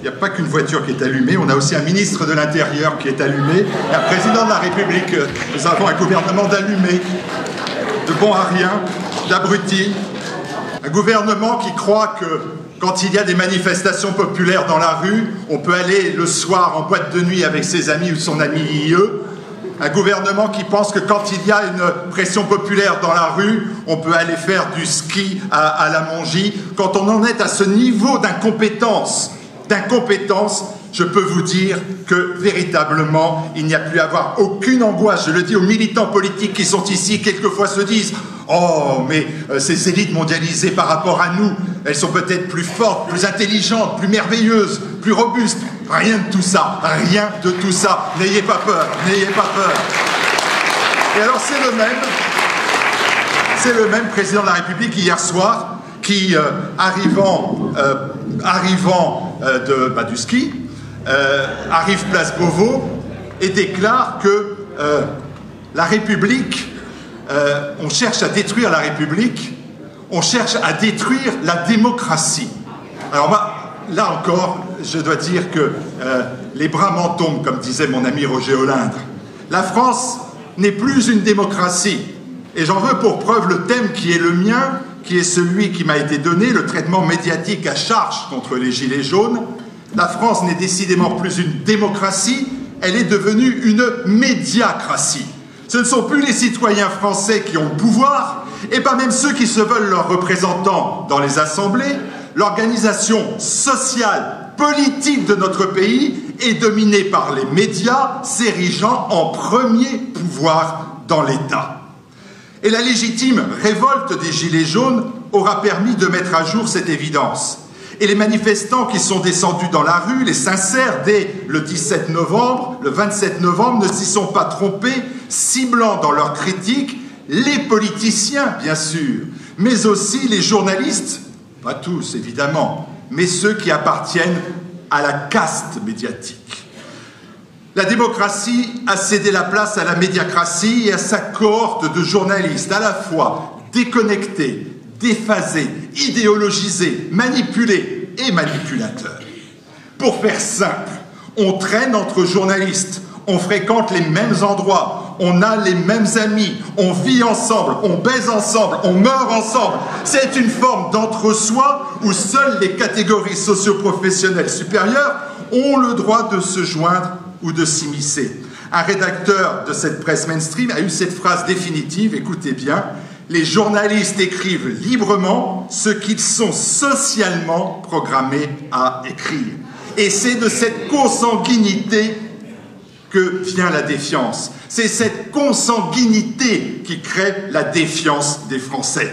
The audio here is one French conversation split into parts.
il n'y a pas qu'une voiture qui est allumée, on a aussi un ministre de l'Intérieur qui est allumé, et un président de la République. Nous avons un gouvernement d'allumés, de bons à rien, d'abrutis, un gouvernement qui croit que quand il y a des manifestations populaires dans la rue, on peut aller le soir en boîte de nuit avec ses amis ou son ami IE. Un gouvernement qui pense que quand il y a une pression populaire dans la rue, on peut aller faire du ski à la Mongie. Quand on en est à ce niveau d'incompétence, je peux vous dire que véritablement, il n'y a plus à avoir aucune angoisse. Je le dis aux militants politiques qui sont ici, quelquefois se disent « Oh, mais ces élites mondialisées par rapport à nous, elles sont peut-être plus fortes, plus intelligentes, plus merveilleuses, plus robustes. » Rien de tout ça, rien de tout ça. N'ayez pas peur, n'ayez pas peur. Et alors c'est le même président de la République hier soir qui, arrivant du ski, arrive place Beauvau et déclare que la République, on cherche à détruire la République, on cherche à détruire la démocratie. Alors moi, là encore, je dois dire que les bras m'en tombent, comme disait mon ami Roger Olindre. La France n'est plus une démocratie. Et j'en veux pour preuve le thème qui est le mien, qui est celui qui m'a été donné, le traitement médiatique à charge contre les Gilets jaunes. La France n'est décidément plus une démocratie, elle est devenue une médiacratie. Ce ne sont plus les citoyens français qui ont le pouvoir, et pas même ceux qui se veulent leurs représentants dans les assemblées. L'organisation sociale, politique de notre pays est dominée par les médias, s'érigeant en premier pouvoir dans l'État. Et la légitime révolte des Gilets jaunes aura permis de mettre à jour cette évidence. Et les manifestants qui sont descendus dans la rue, les sincères, dès le 17 novembre, le 27 novembre, ne s'y sont pas trompés, ciblant dans leurs critiques les politiciens, bien sûr, mais aussi les journalistes, pas tous évidemment, mais ceux qui appartiennent à la caste médiatique. La démocratie a cédé la place à la médiacratie et à sa cohorte de journalistes, à la fois déconnectés, déphasés, idéologisés, manipulés et manipulateurs. Pour faire simple, on traîne entre journalistes, on fréquente les mêmes endroits, on a les mêmes amis, on vit ensemble, on baise ensemble, on meurt ensemble. C'est une forme d'entre-soi où seules les catégories socio-professionnelles supérieures ont le droit de se joindre ou de s'immiscer. Un rédacteur de cette presse mainstream a eu cette phrase définitive, écoutez bien, « Les journalistes écrivent librement ce qu'ils sont socialement programmés à écrire. » Et c'est de cette consanguinité que vient la défiance. C'est cette consanguinité qui crée la défiance des Français.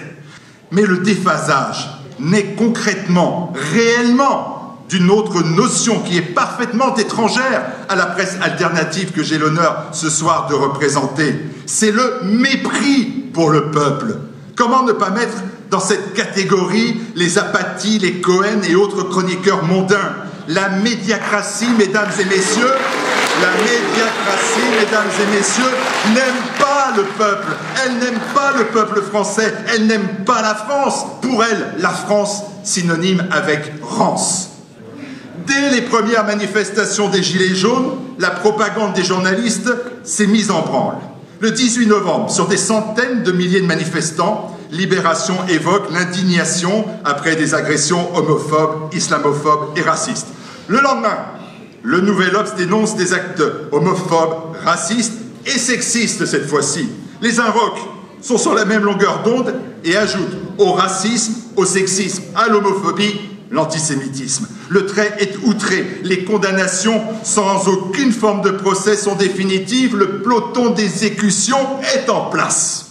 Mais le déphasage naît concrètement, réellement, d'une autre notion qui est parfaitement étrangère à la presse alternative que j'ai l'honneur ce soir de représenter. C'est le mépris pour le peuple. Comment ne pas mettre dans cette catégorie les apathies, les Cohen et autres chroniqueurs mondains? La médiacratie, mesdames et messieurs, la médiacratie, mesdames et messieurs, n'aime pas le peuple. Elle n'aime pas le peuple français. Elle n'aime pas la France. Pour elle, la France, synonyme avec rance. Dès les premières manifestations des Gilets jaunes, la propagande des journalistes s'est mise en branle. Le 18 novembre, sur des centaines de milliers de manifestants, Libération évoque l'indignation après des agressions homophobes, islamophobes et racistes. Le lendemain, le Nouvel Obs dénonce des actes homophobes, racistes et sexistes cette fois-ci. Les invoque sont sur la même longueur d'onde et ajoutent au racisme, au sexisme, à l'homophobie, l'antisémitisme. Le trait est outré. Les condamnations sans aucune forme de procès sont définitives. Le peloton d'exécution est en place.